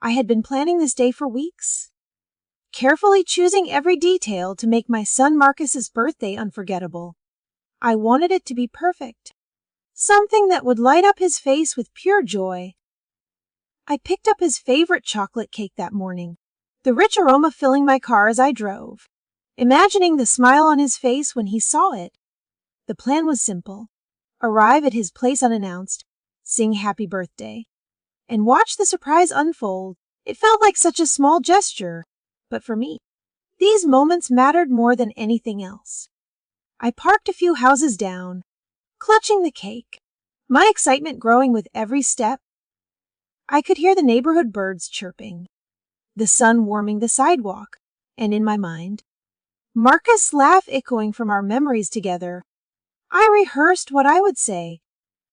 I had been planning this day for weeks, carefully choosing every detail to make my son Marcus's birthday unforgettable. I wanted it to be perfect, something that would light up his face with pure joy. I picked up his favorite chocolate cake that morning, the rich aroma filling my car as I drove, imagining the smile on his face when he saw it. The plan was simple: arrive at his place unannounced, sing happy birthday, and watch the surprise unfold. It felt like such a small gesture, but for me, these moments mattered more than anything else. I parked a few houses down, clutching the cake, my excitement growing with every step. I could hear the neighborhood birds chirping, the sun warming the sidewalk, and in my mind, Marcus' laugh echoing from our memories together. I rehearsed what I would say,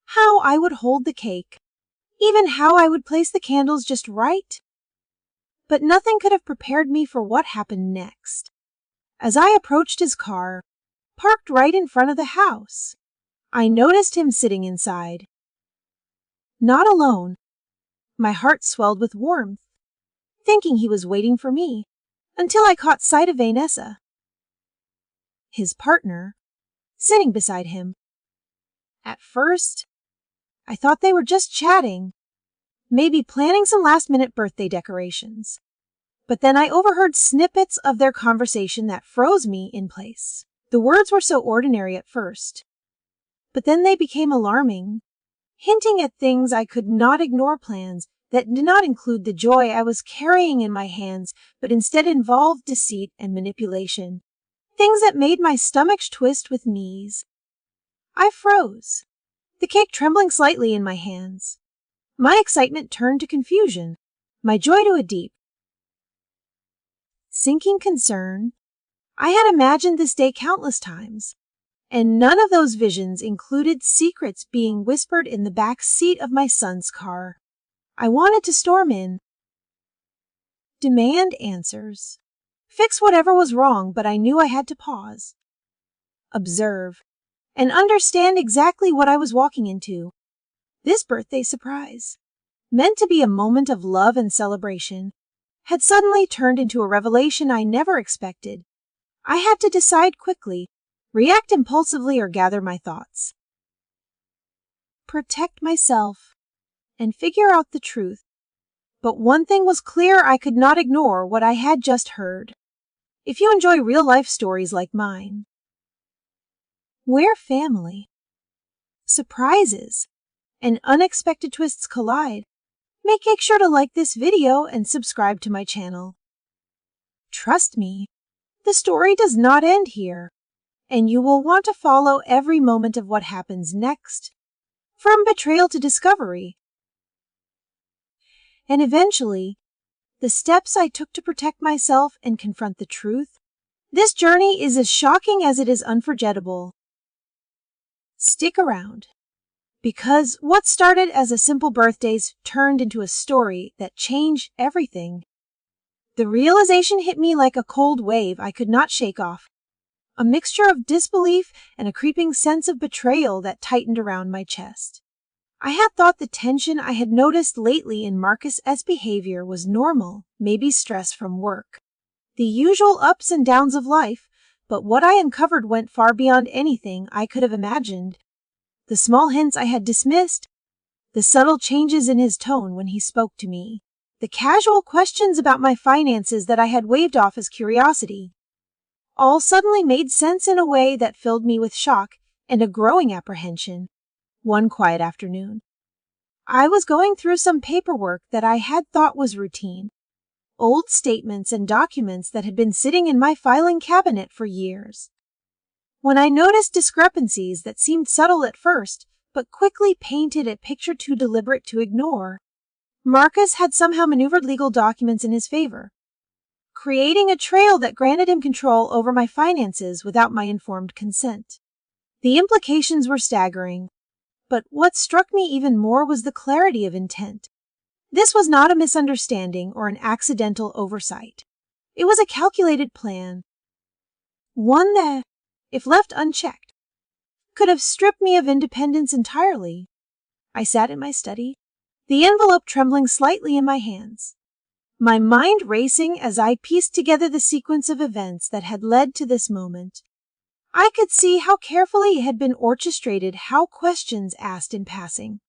how I would hold the cake, even how I would place the candles just right. But nothing could have prepared me for what happened next. As I approached his car, parked right in front of the house, I noticed him sitting inside. Not alone. My heart swelled with warmth, thinking he was waiting for me, until I caught sight of Vanessa, his partner, sitting beside him. At first, I thought they were just chatting, maybe planning some last-minute birthday decorations. But then I overheard snippets of their conversation that froze me in place. The words were so ordinary at first, but then they became alarming, hinting at things I could not ignore, plans that did not include the joy I was carrying in my hands, but instead involved deceit and manipulation. Things that made my stomach twist with knees. I froze, the cake trembling slightly in my hands. My excitement turned to confusion, my joy to a deep, sinking concern. I had imagined this day countless times, and none of those visions included secrets being whispered in the back seat of my son's car. I wanted to storm in, demand answers, fix whatever was wrong, but I knew I had to pause, observe, and understand exactly what I was walking into. This birthday surprise, meant to be a moment of love and celebration, had suddenly turned into a revelation I never expected. I had to decide quickly, react impulsively, or gather my thoughts, protect myself, and figure out the truth. But one thing was clear: I could not ignore what I had just heard. If you enjoy real-life stories like mine, where family, surprises, and unexpected twists collide, make sure to like this video and subscribe to my channel. Trust me, the story does not end here, and you will want to follow every moment of what happens next, from betrayal to discovery, and eventually, the steps I took to protect myself and confront the truth. This journey is as shocking as it is unforgettable. Stick around, because what started as a simple birthdays turned into a story that changed everything. The realization hit me like a cold wave I could not shake off, a mixture of disbelief and a creeping sense of betrayal that tightened around my chest. I had thought the tension I had noticed lately in Marcus's behavior was normal, maybe stress from work, the usual ups and downs of life, but what I uncovered went far beyond anything I could have imagined. The small hints I had dismissed, the subtle changes in his tone when he spoke to me, the casual questions about my finances that I had waved off as curiosity, all suddenly made sense in a way that filled me with shock and a growing apprehension. One quiet afternoon, I was going through some paperwork that I had thought was routine, old statements and documents that had been sitting in my filing cabinet for years, when I noticed discrepancies that seemed subtle at first, but quickly painted a picture too deliberate to ignore. Marcus had somehow maneuvered legal documents in his favor, creating a trail that granted him control over my finances without my informed consent. The implications were staggering, but what struck me even more was the clarity of intent. This was not a misunderstanding or an accidental oversight. It was a calculated plan, one that, if left unchecked, could have stripped me of independence entirely. I sat in my study, the envelope trembling slightly in my hands, my mind racing as I pieced together the sequence of events that had led to this moment. I could see how carefully it had been orchestrated, how questions asked in passing,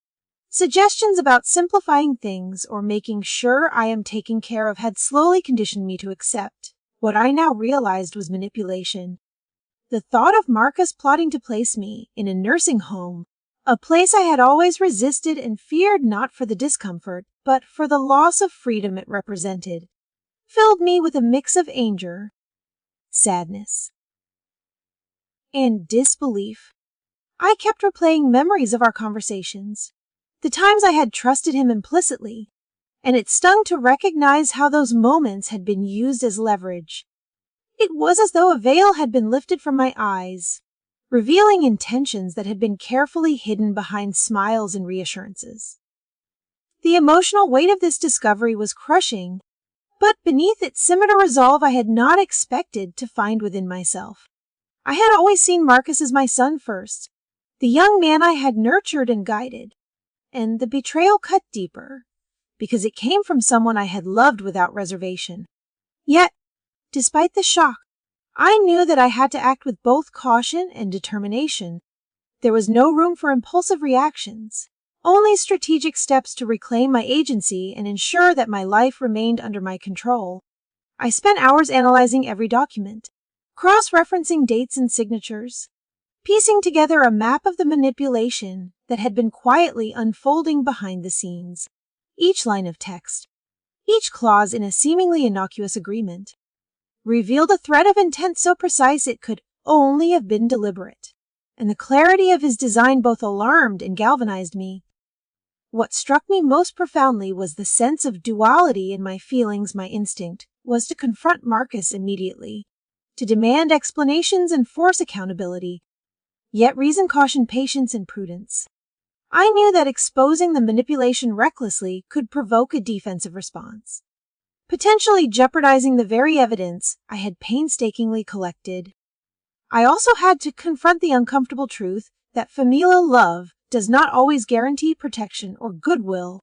suggestions about simplifying things or making sure I am taken care of had slowly conditioned me to accept what I now realized was manipulation. The thought of Marcus plotting to place me in a nursing home, a place I had always resisted and feared not for the discomfort, but for the loss of freedom it represented, filled me with a mix of anger, sadness, and disbelief. I kept replaying memories of our conversations, the times I had trusted him implicitly, and it stung to recognize how those moments had been used as leverage. It was as though a veil had been lifted from my eyes, revealing intentions that had been carefully hidden behind smiles and reassurances. The emotional weight of this discovery was crushing, but beneath it simmered a resolve I had not expected to find within myself. I had always seen Marcus as my son first, the young man I had nurtured and guided, and the betrayal cut deeper, because it came from someone I had loved without reservation. Yet, despite the shock, I knew that I had to act with both caution and determination. There was no room for impulsive reactions, only strategic steps to reclaim my agency and ensure that my life remained under my control. I spent hours analyzing every document, cross-referencing dates and signatures, piecing together a map of the manipulation that had been quietly unfolding behind the scenes. Each line of text, each clause in a seemingly innocuous agreement, revealed a thread of intent so precise it could only have been deliberate, and the clarity of his design both alarmed and galvanized me. What struck me most profoundly was the sense of duality in my feelings. My instinct was to confront Marcus immediately, to demand explanations and force accountability, yet reason cautioned patience and prudence. I knew that exposing the manipulation recklessly could provoke a defensive response, potentially jeopardizing the very evidence I had painstakingly collected. I also had to confront the uncomfortable truth that familial love does not always guarantee protection or goodwill,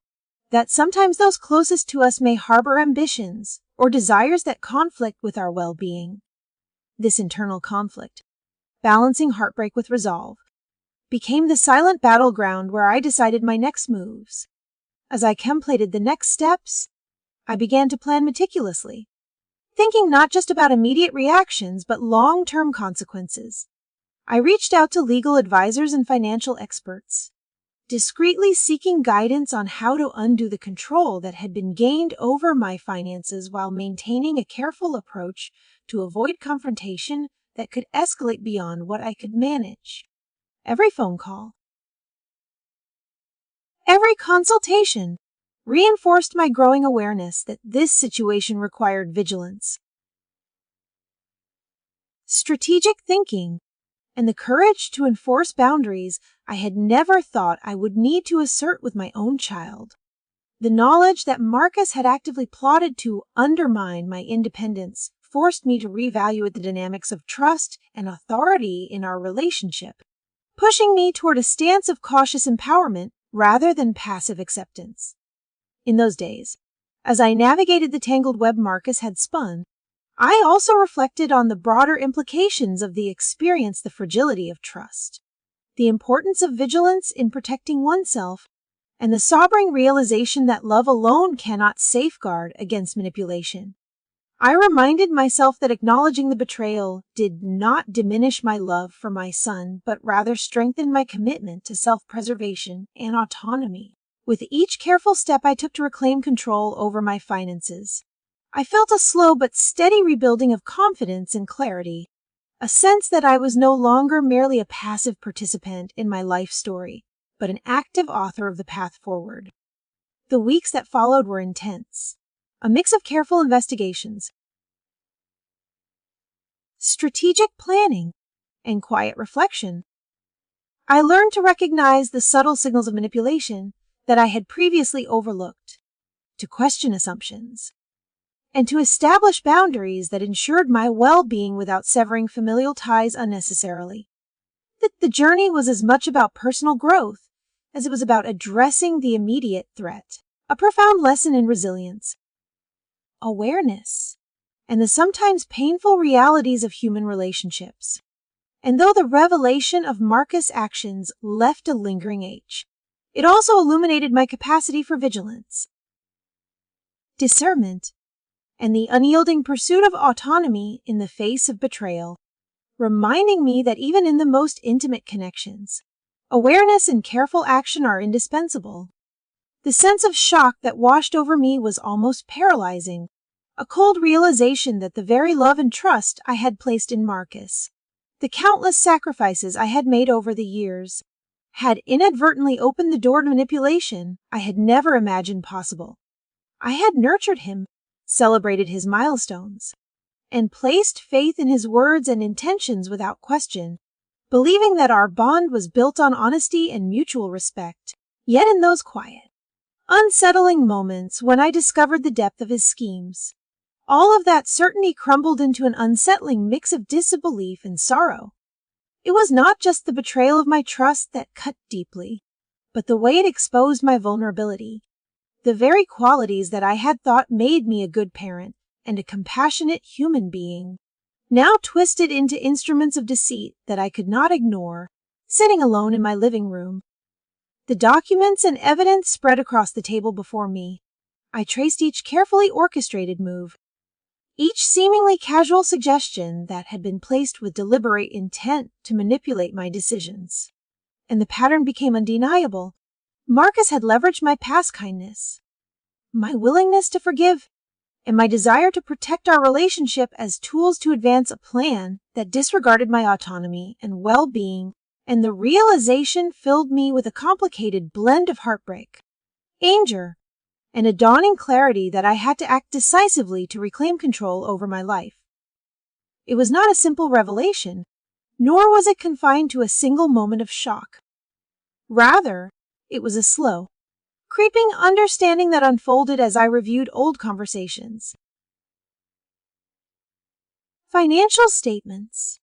that sometimes those closest to us may harbor ambitions or desires that conflict with our well-being. This internal conflict, balancing heartbreak with resolve, became the silent battleground where I decided my next moves. As I contemplated the next steps, I began to plan meticulously, thinking not just about immediate reactions but long-term consequences. I reached out to legal advisors and financial experts, discreetly seeking guidance on how to undo the control that had been gained over my finances while maintaining a careful approach to avoid confrontation that could escalate beyond what I could manage. Every phone call, every consultation reinforced my growing awareness that this situation required vigilance, strategic thinking, and the courage to enforce boundaries I had never thought I would need to assert with my own child. The knowledge that Marcus had actively plotted to undermine my independence forced me to reevaluate the dynamics of trust and authority in our relationship, pushing me toward a stance of cautious empowerment rather than passive acceptance. In those days, as I navigated the tangled web Marcus had spun, I also reflected on the broader implications of the experience, the fragility of trust, the importance of vigilance in protecting oneself, and the sobering realization that love alone cannot safeguard against manipulation. I reminded myself that acknowledging the betrayal did not diminish my love for my son, but rather strengthened my commitment to self-preservation and autonomy. With each careful step I took to reclaim control over my finances, I felt a slow but steady rebuilding of confidence and clarity, a sense that I was no longer merely a passive participant in my life story, but an active author of the path forward. The weeks that followed were intense, a mix of careful investigations, strategic planning, and quiet reflection. I learned to recognize the subtle signals of manipulation that I had previously overlooked, to question assumptions, and to establish boundaries that ensured my well-being without severing familial ties unnecessarily. The journey was as much about personal growth as it was about addressing the immediate threat, a profound lesson in resilience. awareness, and the sometimes painful realities of human relationships. And though the revelation of Marcus' actions left a lingering ache, it also illuminated my capacity for vigilance, discernment, and the unyielding pursuit of autonomy in the face of betrayal, reminding me that even in the most intimate connections, awareness and careful action are indispensable. The sense of shock that washed over me was almost paralyzing, a cold realization that the very love and trust I had placed in Marcus, the countless sacrifices I had made over the years, had inadvertently opened the door to manipulation I had never imagined possible. I had nurtured him, celebrated his milestones, and placed faith in his words and intentions without question, believing that our bond was built on honesty and mutual respect. Yet in those quiet, unsettling moments when I discovered the depth of his schemes, all of that certainty crumbled into an unsettling mix of disbelief and sorrow. It was not just the betrayal of my trust that cut deeply, but the way it exposed my vulnerability. The very qualities that I had thought made me a good parent and a compassionate human being, now twisted into instruments of deceit that I could not ignore, sitting alone in my living room. The documents and evidence spread across the table before me. I traced each carefully orchestrated move, each seemingly casual suggestion that had been placed with deliberate intent to manipulate my decisions. And the pattern became undeniable. Marcus had leveraged my past kindness, my willingness to forgive, and my desire to protect our relationship as tools to advance a plan that disregarded my autonomy and well-being, and the realization filled me with a complicated blend of heartbreak, anger, and a dawning clarity that I had to act decisively to reclaim control over my life. It was not a simple revelation, nor was it confined to a single moment of shock. Rather, it was a slow, creeping understanding that unfolded as I reviewed old conversations, financial statements,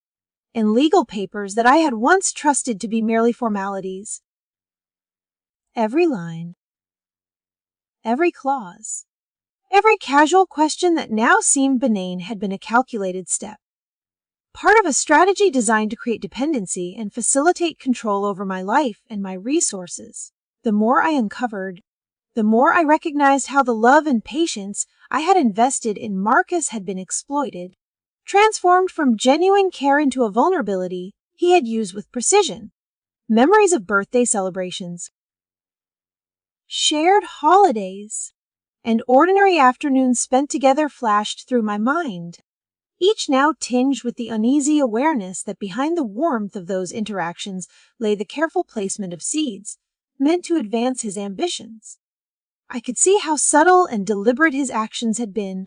and legal papers that I had once trusted to be merely formalities. Every line, every clause, every casual question that now seemed benign had been a calculated step, part of a strategy designed to create dependency and facilitate control over my life and my resources. The more I uncovered, the more I recognized how the love and patience I had invested in Marcus had been exploited, transformed from genuine care into a vulnerability he had used with precision. Memories of birthday celebrations, shared holidays, and ordinary afternoons spent together flashed through my mind, each now tinged with the uneasy awareness that behind the warmth of those interactions lay the careful placement of seeds meant to advance his ambitions. I could see how subtle and deliberate his actions had been,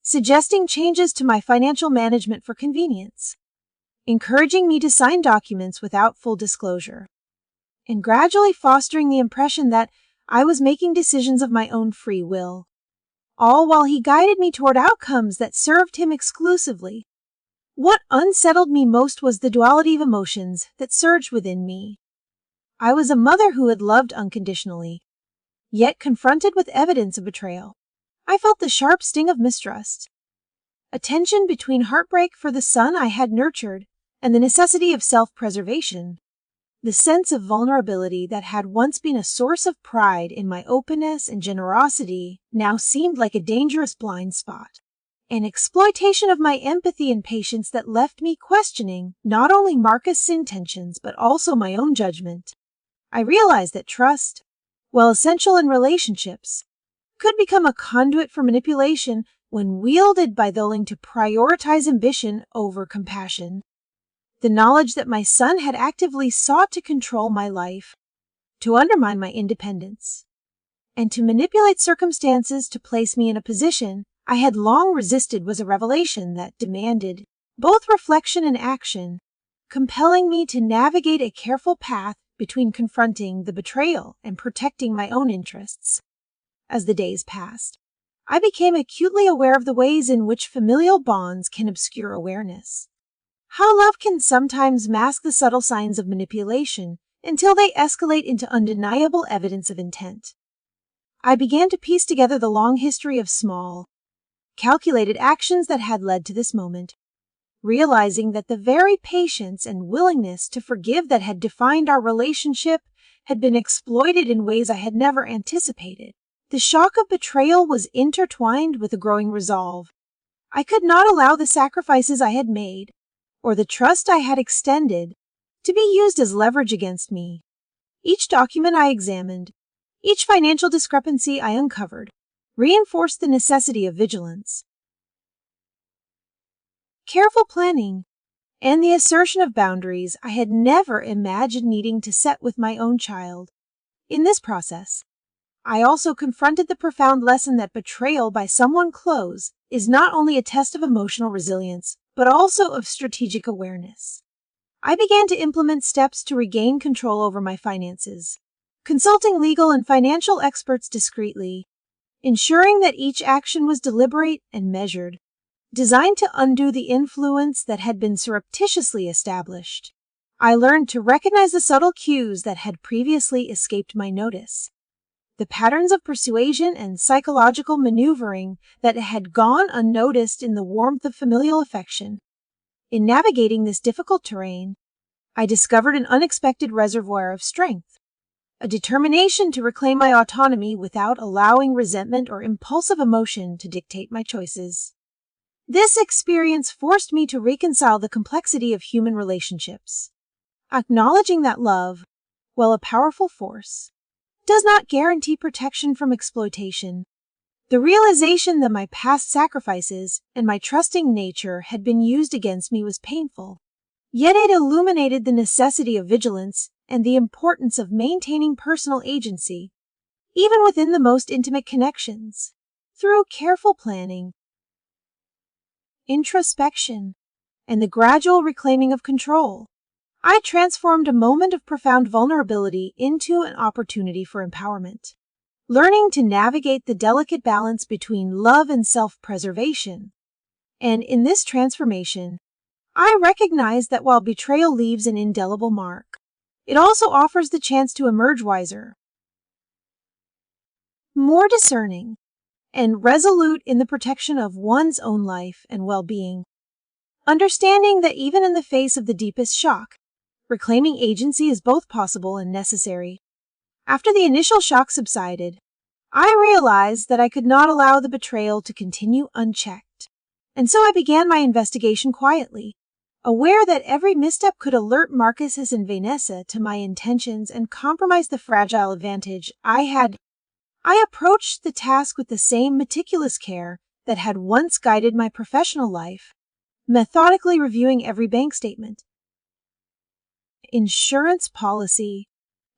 suggesting changes to my financial management for convenience, encouraging me to sign documents without full disclosure, and gradually fostering the impression that I was making decisions of my own free will, all while he guided me toward outcomes that served him exclusively. What unsettled me most was the duality of emotions that surged within me. I was a mother who had loved unconditionally, yet confronted with evidence of betrayal, I felt the sharp sting of mistrust, a tension between heartbreak for the son I had nurtured and the necessity of self-preservation. The sense of vulnerability that had once been a source of pride in my openness and generosity now seemed like a dangerous blind spot, an exploitation of my empathy and patience that left me questioning not only Marcus' intentions but also my own judgment. I realized that trust, while essential in relationships, could become a conduit for manipulation when wielded by those willing to prioritize ambition over compassion. The knowledge that my son had actively sought to control my life, to undermine my independence, and to manipulate circumstances to place me in a position I had long resisted was a revelation that demanded both reflection and action, compelling me to navigate a careful path between confronting the betrayal and protecting my own interests. As the days passed, I became acutely aware of the ways in which familial bonds can obscure awareness. How love can sometimes mask the subtle signs of manipulation until they escalate into undeniable evidence of intent. I began to piece together the long history of small, calculated actions that had led to this moment. Realizing that the very patience and willingness to forgive that had defined our relationship had been exploited in ways I had never anticipated. The shock of betrayal was intertwined with a growing resolve. I could not allow the sacrifices I had made, or the trust I had extended, to be used as leverage against me. Each document I examined, each financial discrepancy I uncovered, reinforced the necessity of vigilance, careful planning, and the assertion of boundaries I had never imagined needing to set with my own child. In this process, I also confronted the profound lesson that betrayal by someone close is not only a test of emotional resilience, but also of strategic awareness. I began to implement steps to regain control over my finances, consulting legal and financial experts discreetly, ensuring that each action was deliberate and measured, designed to undo the influence that had been surreptitiously established. I learned to recognize the subtle cues that had previously escaped my notice, the patterns of persuasion and psychological maneuvering that had gone unnoticed in the warmth of familial affection. In navigating this difficult terrain, I discovered an unexpected reservoir of strength, a determination to reclaim my autonomy without allowing resentment or impulsive emotion to dictate my choices. This experience forced me to reconcile the complexity of human relationships, acknowledging that love, while a powerful force, does not guarantee protection from exploitation. The realization that my past sacrifices and my trusting nature had been used against me was painful, yet it illuminated the necessity of vigilance and the importance of maintaining personal agency, even within the most intimate connections. Through careful planning, introspection, and the gradual reclaiming of control, I transformed a moment of profound vulnerability into an opportunity for empowerment. Learning to navigate the delicate balance between love and self-preservation. And in this transformation, I recognized that while betrayal leaves an indelible mark, it also offers the chance to emerge wiser, more discerning, and resolute in the protection of one's own life and well-being. Understanding that even in the face of the deepest shock, reclaiming agency is both possible and necessary. After the initial shock subsided, I realized that I could not allow the betrayal to continue unchecked, and so I began my investigation quietly, aware that every misstep could alert Marcus and Vanessa to my intentions and compromise the fragile advantage I had. I approached the task with the same meticulous care that had once guided my professional life, methodically reviewing every bank statement, insurance policy,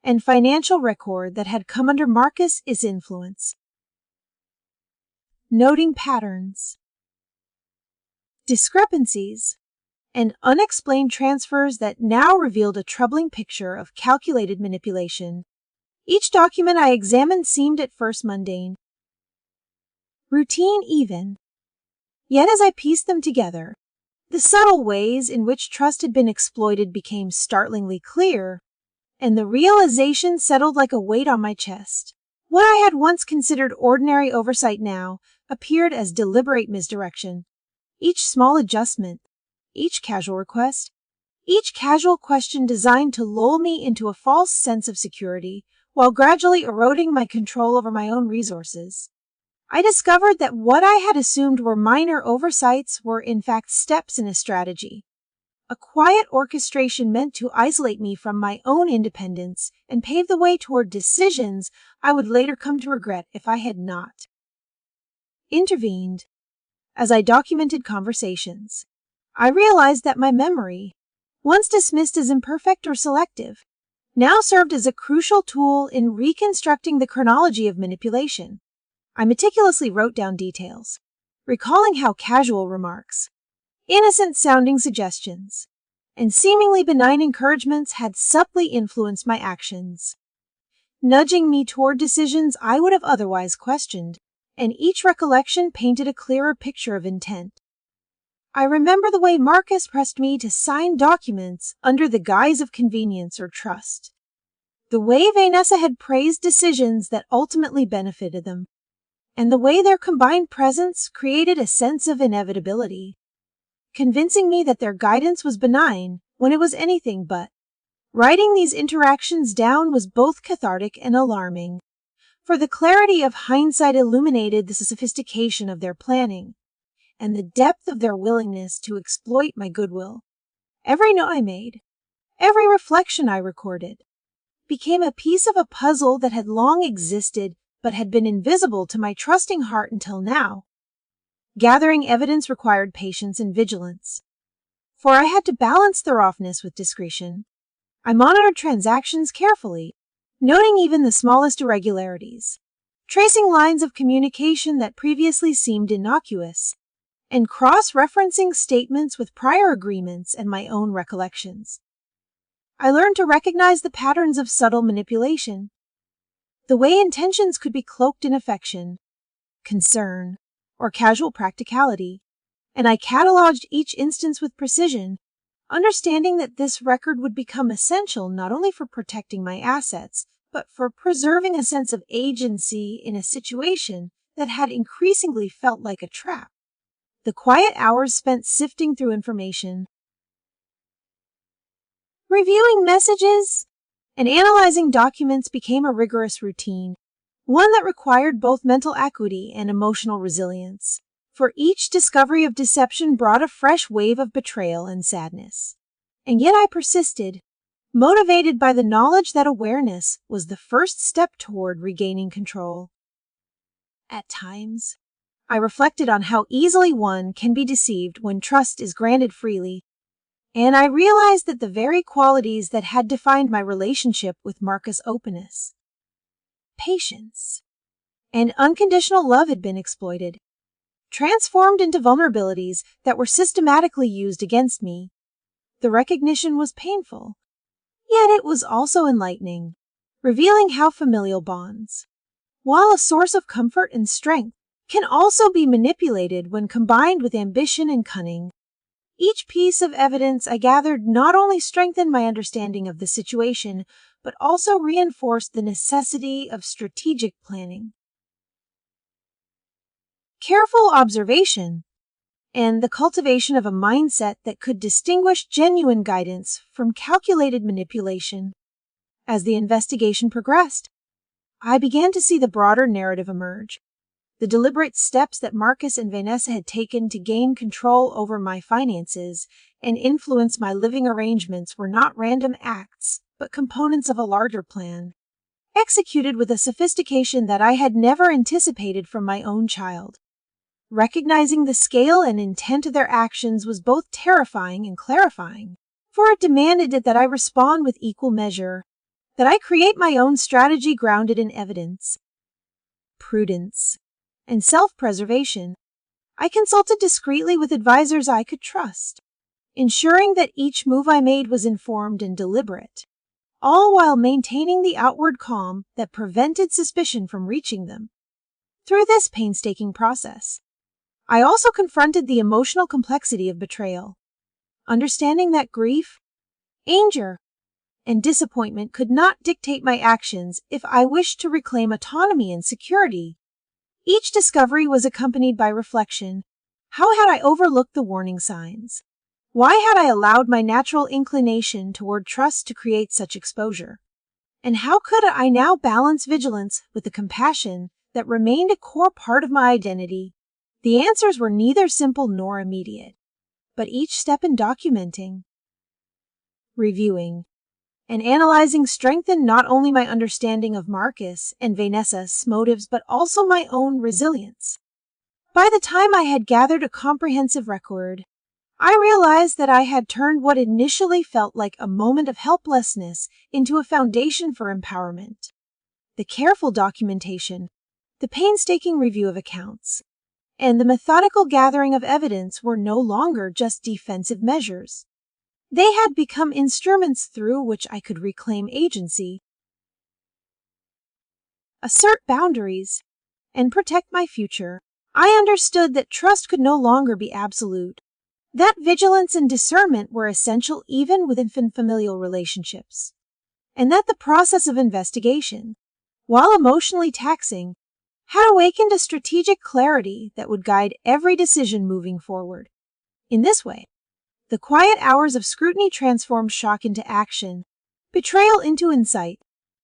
and financial record that had come under Marcus's influence. Noting patterns, discrepancies, and unexplained transfers that now revealed a troubling picture of calculated manipulation. Each document I examined seemed at first mundane, routine even. Yet as I pieced them together, the subtle ways in which trust had been exploited became startlingly clear, and the realization settled like a weight on my chest. What I had once considered ordinary oversight now appeared as deliberate misdirection. Each small adjustment, each casual request, each casual question designed to lull me into a false sense of security, while gradually eroding my control over my own resources. I discovered that what I had assumed were minor oversights were in fact steps in a strategy, a quiet orchestration meant to isolate me from my own independence and pave the way toward decisions I would later come to regret if I had not intervened. As I documented conversations, I realized that my memory, once dismissed as imperfect or selective, now served as a crucial tool in reconstructing the chronology of manipulation. I meticulously wrote down details, recalling how casual remarks, innocent-sounding suggestions, and seemingly benign encouragements had subtly influenced my actions, nudging me toward decisions I would have otherwise questioned, and each recollection painted a clearer picture of intent. I remember the way Marcus pressed me to sign documents under the guise of convenience or trust, the way Vanessa had praised decisions that ultimately benefited them, and the way their combined presence created a sense of inevitability, convincing me that their guidance was benign when it was anything but. Writing these interactions down was both cathartic and alarming, for the clarity of hindsight illuminated the sophistication of their planning and the depth of their willingness to exploit my goodwill. Every note I made, every reflection I recorded, became a piece of a puzzle that had long existed but had been invisible to my trusting heart until now. Gathering evidence required patience and vigilance, for I had to balance thoroughness with discretion. I monitored transactions carefully, noting even the smallest irregularities, tracing lines of communication that previously seemed innocuous, and cross-referencing statements with prior agreements and my own recollections. I learned to recognize the patterns of subtle manipulation, the way intentions could be cloaked in affection, concern, or casual practicality, and I cataloged each instance with precision, understanding that this record would become essential not only for protecting my assets, but for preserving a sense of agency in a situation that had increasingly felt like a trap. The quiet hours spent sifting through information, reviewing messages, and analyzing documents became a rigorous routine, one that required both mental acuity and emotional resilience. For each discovery of deception brought a fresh wave of betrayal and sadness. And yet I persisted, motivated by the knowledge that awareness was the first step toward regaining control. At times, I reflected on how easily one can be deceived when trust is granted freely, and I realized that the very qualities that had defined my relationship with Marcus' openness, patience, and unconditional love had been exploited, transformed into vulnerabilities that were systematically used against me. The recognition was painful, yet it was also enlightening, revealing how familial bonds, while a source of comfort and strength, can also be manipulated when combined with ambition and cunning. Each piece of evidence I gathered not only strengthened my understanding of the situation, but also reinforced the necessity of strategic planning, careful observation, and the cultivation of a mindset that could distinguish genuine guidance from calculated manipulation. As the investigation progressed, I began to see the broader narrative emerge. The deliberate steps that Marcus and Vanessa had taken to gain control over my finances and influence my living arrangements were not random acts, but components of a larger plan, executed with a sophistication that I had never anticipated from my own child. Recognizing the scale and intent of their actions was both terrifying and clarifying, for it demanded that I respond with equal measure, that I create my own strategy grounded in evidence, prudence, and self-preservation. I consulted discreetly with advisors I could trust, ensuring that each move I made was informed and deliberate, all while maintaining the outward calm that prevented suspicion from reaching them. Through this painstaking process, I also confronted the emotional complexity of betrayal, understanding that grief, anger, and disappointment could not dictate my actions if I wished to reclaim autonomy and security. Each discovery was accompanied by reflection. How had I overlooked the warning signs? Why had I allowed my natural inclination toward trust to create such exposure? And how could I now balance vigilance with the compassion that remained a core part of my identity? The answers were neither simple nor immediate, but each step in documenting, reviewing, and analyzing strengthened not only my understanding of Marcus and Vanessa's motives, but also my own resilience. By the time I had gathered a comprehensive record, I realized that I had turned what initially felt like a moment of helplessness into a foundation for empowerment. The careful documentation, the painstaking review of accounts, and the methodical gathering of evidence were no longer just defensive measures. They had become instruments through which I could reclaim agency, assert boundaries, and protect my future. I understood that trust could no longer be absolute, that vigilance and discernment were essential even within familial relationships, and that the process of investigation, while emotionally taxing, had awakened a strategic clarity that would guide every decision moving forward. In this way, the quiet hours of scrutiny transformed shock into action, betrayal into insight,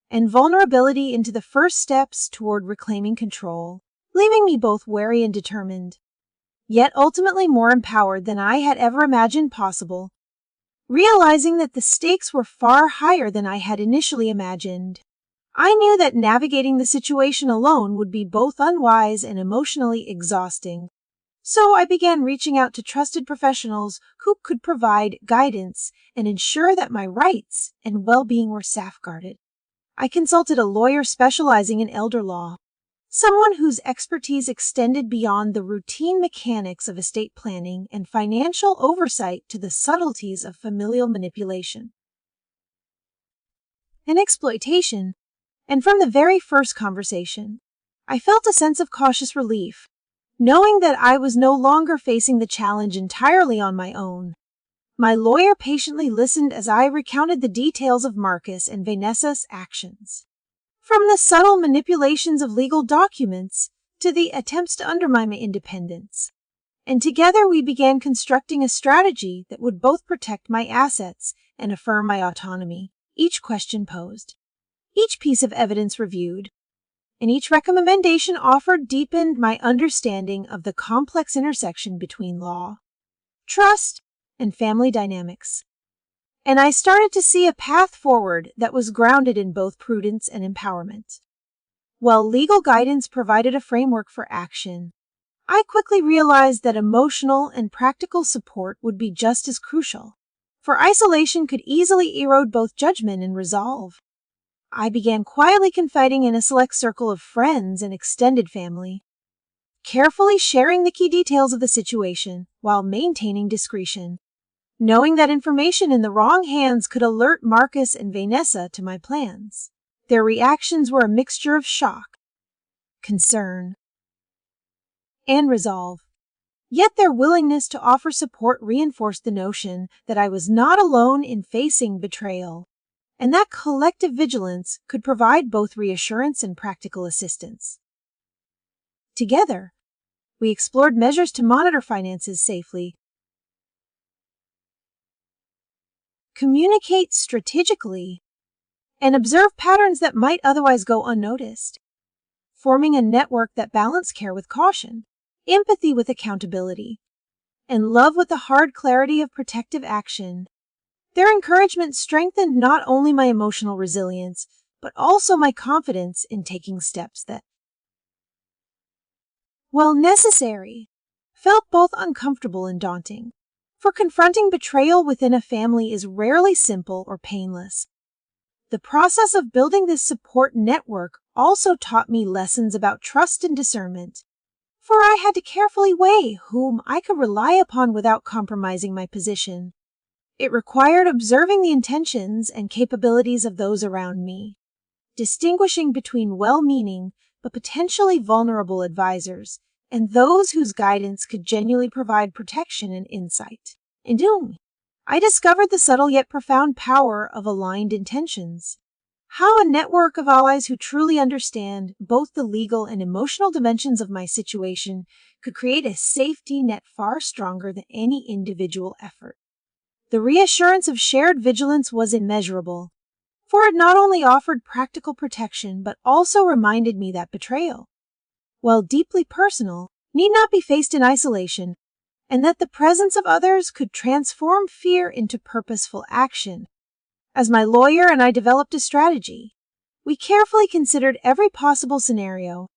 and vulnerability into the first steps toward reclaiming control, leaving me both wary and determined, yet ultimately more empowered than I had ever imagined possible, realizing that the stakes were far higher than I had initially imagined. I knew that navigating the situation alone would be both unwise and emotionally exhausting. So I began reaching out to trusted professionals who could provide guidance and ensure that my rights and well-being were safeguarded. I consulted a lawyer specializing in elder law, someone whose expertise extended beyond the routine mechanics of estate planning and financial oversight to the subtleties of familial manipulation and exploitation. And from the very first conversation, I felt a sense of cautious relief, knowing that I was no longer facing the challenge entirely on my own. My lawyer patiently listened as I recounted the details of Marcus and Vanessa's actions, from the subtle manipulations of legal documents to the attempts to undermine my independence. And together we began constructing a strategy that would both protect my assets and affirm my autonomy. Each question posed, each piece of evidence reviewed, and each recommendation offered deepened my understanding of the complex intersection between law, trust, and family dynamics. And I started to see a path forward that was grounded in both prudence and empowerment. While legal guidance provided a framework for action, I quickly realized that emotional and practical support would be just as crucial, for isolation could easily erode both judgment and resolve. I began quietly confiding in a select circle of friends and extended family, carefully sharing the key details of the situation while maintaining discretion, knowing that information in the wrong hands could alert Marcus and Vanessa to my plans. Their reactions were a mixture of shock, concern, and resolve. Yet their willingness to offer support reinforced the notion that I was not alone in facing betrayal, and that collective vigilance could provide both reassurance and practical assistance. Together, we explored measures to monitor finances safely, communicate strategically, and observe patterns that might otherwise go unnoticed, forming a network that balanced care with caution, empathy with accountability, and love with the hard clarity of protective action. Their encouragement strengthened not only my emotional resilience, but also my confidence in taking steps that, while necessary, felt both uncomfortable and daunting. For confronting betrayal within a family is rarely simple or painless. The process of building this support network also taught me lessons about trust and discernment, for I had to carefully weigh whom I could rely upon without compromising my position. It required observing the intentions and capabilities of those around me, distinguishing between well-meaning but potentially vulnerable advisors and those whose guidance could genuinely provide protection and insight. In doing, I discovered the subtle yet profound power of aligned intentions. How a network of allies who truly understand both the legal and emotional dimensions of my situation could create a safety net far stronger than any individual effort. The reassurance of shared vigilance was immeasurable, for it not only offered practical protection but also reminded me that betrayal, while deeply personal, need not be faced in isolation, and that the presence of others could transform fear into purposeful action. As my lawyer and I developed a strategy, we carefully considered every possible scenario,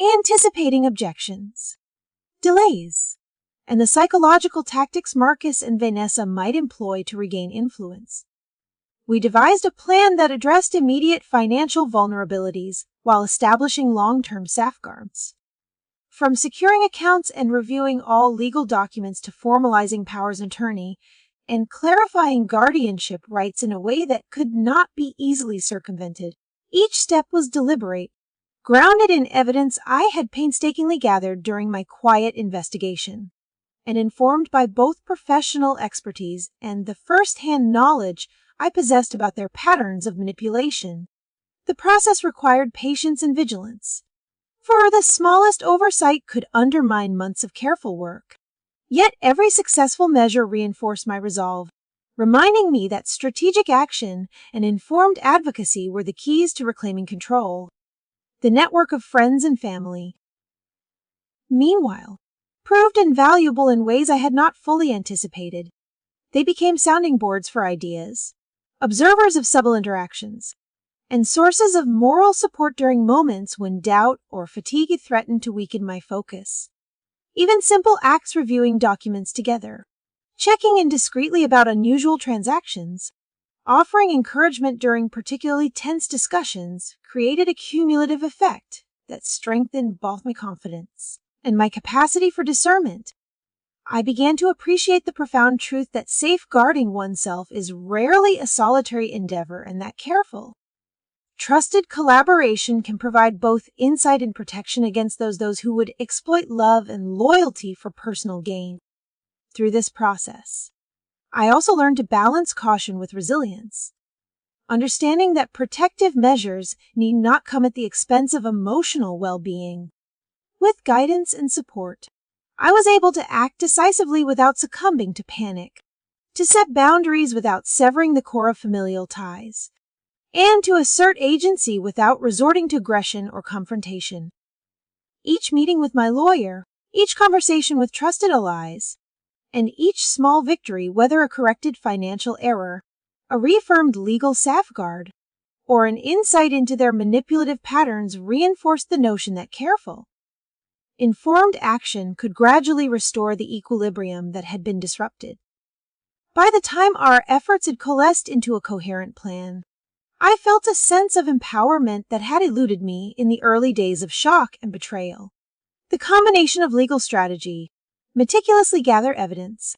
anticipating objections, delays, and the psychological tactics Marcus and Vanessa might employ to regain influence. We devised a plan that addressed immediate financial vulnerabilities while establishing long-term safeguards. From securing accounts and reviewing all legal documents to formalizing powers of attorney and clarifying guardianship rights in a way that could not be easily circumvented, each step was deliberate, grounded in evidence I had painstakingly gathered during my quiet investigation, and informed by both professional expertise and the first-hand knowledge I possessed about their patterns of manipulation. The process required patience and vigilance, for the smallest oversight could undermine months of careful work. Yet every successful measure reinforced my resolve, reminding me that strategic action and informed advocacy were the keys to reclaiming control. The network of friends and family, meanwhile, proved invaluable in ways I had not fully anticipated. They became sounding boards for ideas, observers of subtle interactions, and sources of moral support during moments when doubt or fatigue threatened to weaken my focus. Even simple acts reviewing documents together, checking in discreetly about unusual transactions, offering encouragement during particularly tense discussions created a cumulative effect that strengthened both my confidence and my capacity for discernment. I began to appreciate the profound truth that safeguarding oneself is rarely a solitary endeavor and that careful, trusted collaboration can provide both insight and protection against those who would exploit love and loyalty for personal gain. Through this process, I also learned to balance caution with resilience, understanding that protective measures need not come at the expense of emotional well-being. With guidance and support, I was able to act decisively without succumbing to panic, to set boundaries without severing the core of familial ties, and to assert agency without resorting to aggression or confrontation. Each meeting with my lawyer, each conversation with trusted allies, and each small victory, whether a corrected financial error, a reaffirmed legal safeguard, or an insight into their manipulative patterns, reinforced the notion that careful, informed action could gradually restore the equilibrium that had been disrupted. By the time our efforts had coalesced into a coherent plan, I felt a sense of empowerment that had eluded me in the early days of shock and betrayal. The combination of legal strategy, meticulously gathered evidence,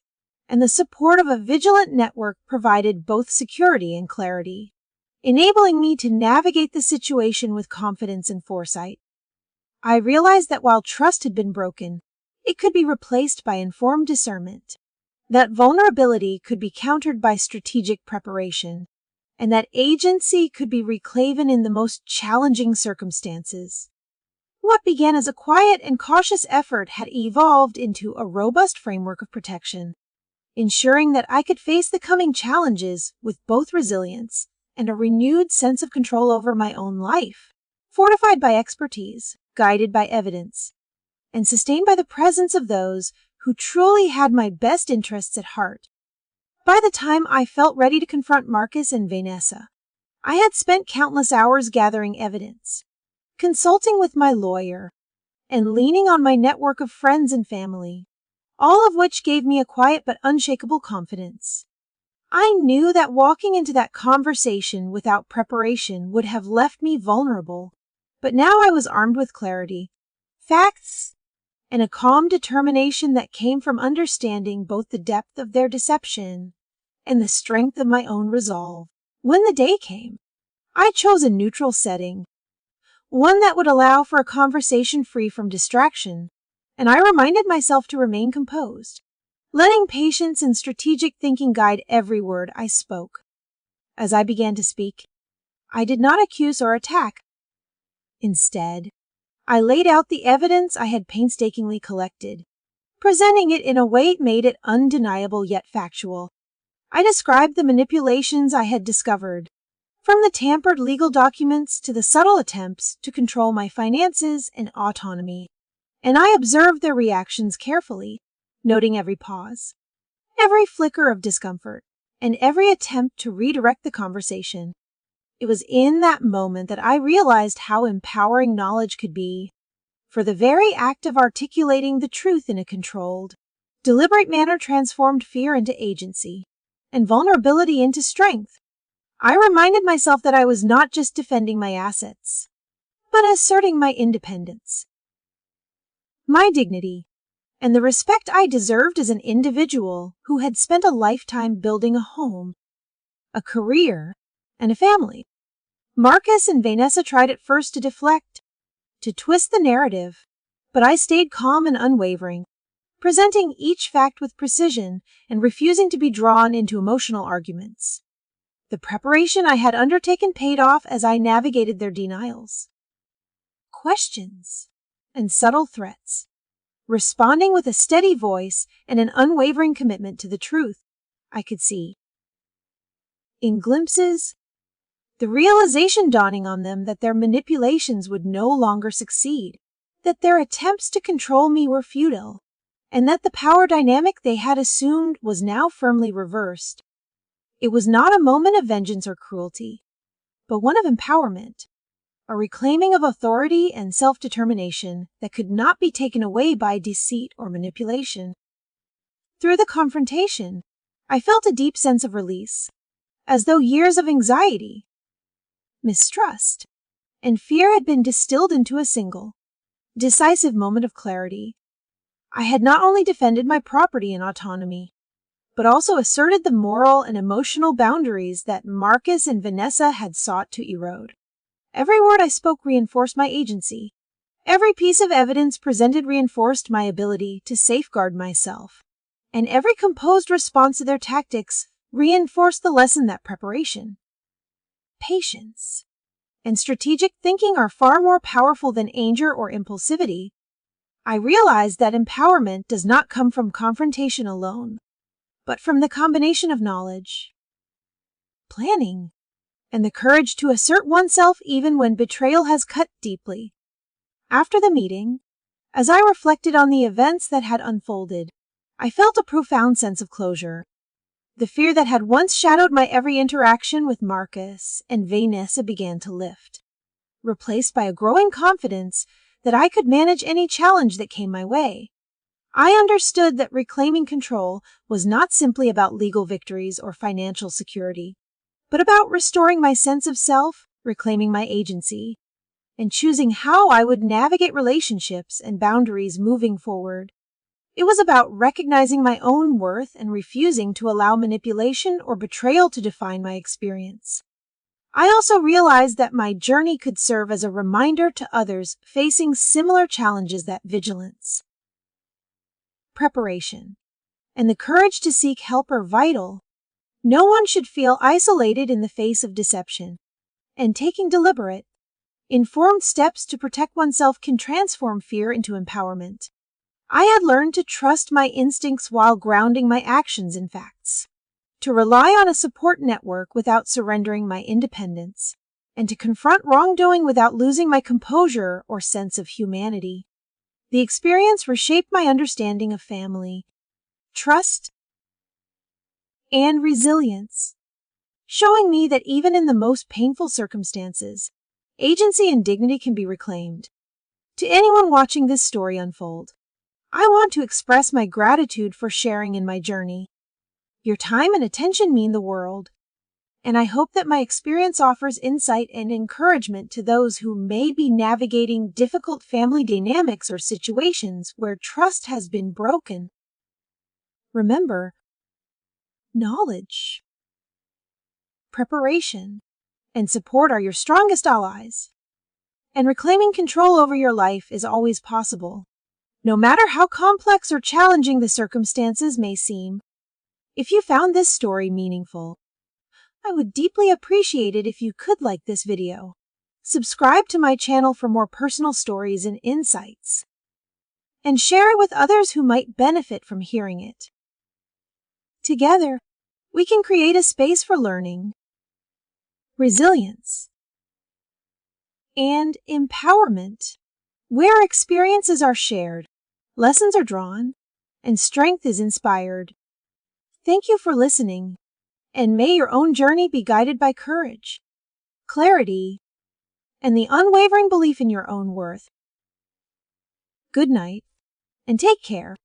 and the support of a vigilant network provided both security and clarity, enabling me to navigate the situation with confidence and foresight. I realized that while trust had been broken, it could be replaced by informed discernment, that vulnerability could be countered by strategic preparation, and that agency could be reclaimed in the most challenging circumstances. What began as a quiet and cautious effort had evolved into a robust framework of protection, ensuring that I could face the coming challenges with both resilience and a renewed sense of control over my own life, fortified by expertise, guided by evidence, and sustained by the presence of those who truly had my best interests at heart. By the time I felt ready to confront Marcus and Vanessa, I had spent countless hours gathering evidence, consulting with my lawyer, and leaning on my network of friends and family, all of which gave me a quiet but unshakable confidence. I knew that walking into that conversation without preparation would have left me vulnerable, but now I was armed with clarity, facts, and a calm determination that came from understanding both the depth of their deception and the strength of my own resolve. When the day came, I chose a neutral setting, one that would allow for a conversation free from distraction, and I reminded myself to remain composed, letting patience and strategic thinking guide every word I spoke. As I began to speak, I did not accuse or attack. Instead, I laid out the evidence I had painstakingly collected, presenting it in a way that made it undeniable yet factual. I described the manipulations I had discovered, from the tampered legal documents to the subtle attempts to control my finances and autonomy, and I observed their reactions carefully, noting every pause, every flicker of discomfort, and every attempt to redirect the conversation. It was in that moment that I realized how empowering knowledge could be, for the very act of articulating the truth in a controlled, deliberate manner transformed fear into agency and vulnerability into strength. I reminded myself that I was not just defending my assets, but asserting my independence, my dignity, and the respect I deserved as an individual who had spent a lifetime building a home, a career, and a family. Marcus and Vanessa tried at first to deflect, to twist the narrative, but I stayed calm and unwavering, presenting each fact with precision and refusing to be drawn into emotional arguments. The preparation I had undertaken paid off as I navigated their denials, questions, and subtle threats, responding with a steady voice and an unwavering commitment to the truth. I could see, in glimpses, the realization dawning on them that their manipulations would no longer succeed, that their attempts to control me were futile, and that the power dynamic they had assumed was now firmly reversed. It was not a moment of vengeance or cruelty, but one of empowerment, a reclaiming of authority and self-determination that could not be taken away by deceit or manipulation. Through the confrontation, I felt a deep sense of release, as though years of anxiety, mistrust, and fear had been distilled into a single, decisive moment of clarity. I had not only defended my property and autonomy, but also asserted the moral and emotional boundaries that Marcus and Vanessa had sought to erode. Every word I spoke reinforced my agency. Every piece of evidence presented reinforced my ability to safeguard myself. And every composed response to their tactics reinforced the lesson that preparation, patience, and strategic thinking are far more powerful than anger or impulsivity. I realized that empowerment does not come from confrontation alone, but from the combination of knowledge, planning, and the courage to assert oneself even when betrayal has cut deeply. After the meeting, as I reflected on the events that had unfolded, I felt a profound sense of closure. The fear that had once shadowed my every interaction with Marcus and Vanessa began to lift, replaced by a growing confidence that I could manage any challenge that came my way. I understood that reclaiming control was not simply about legal victories or financial security, but about restoring my sense of self, reclaiming my agency, and choosing how I would navigate relationships and boundaries moving forward. It was about recognizing my own worth and refusing to allow manipulation or betrayal to define my experience. I also realized that my journey could serve as a reminder to others facing similar challenges that vigilance, preparation, and the courage to seek help are vital. No one should feel isolated in the face of deception, and taking deliberate, informed steps to protect oneself can transform fear into empowerment. I had learned to trust my instincts while grounding my actions in facts, to rely on a support network without surrendering my independence, and to confront wrongdoing without losing my composure or sense of humanity. The experience reshaped my understanding of family, trust, and resilience, showing me that even in the most painful circumstances, agency and dignity can be reclaimed. To anyone watching this story unfold, I want to express my gratitude for sharing in my journey. Your time and attention mean the world, and I hope that my experience offers insight and encouragement to those who may be navigating difficult family dynamics or situations where trust has been broken. Remember, knowledge, preparation, and support are your strongest allies, and reclaiming control over your life is always possible, no matter how complex or challenging the circumstances may seem. If you found this story meaningful, I would deeply appreciate it if you could like this video. Subscribe to my channel for more personal stories and insights, and share it with others who might benefit from hearing it. Together, we can create a space for learning, resilience, and empowerment, where experiences are shared, lessons are drawn, and strength is inspired. Thank you for listening, and may your own journey be guided by courage, clarity, and the unwavering belief in your own worth. Good night, and take care.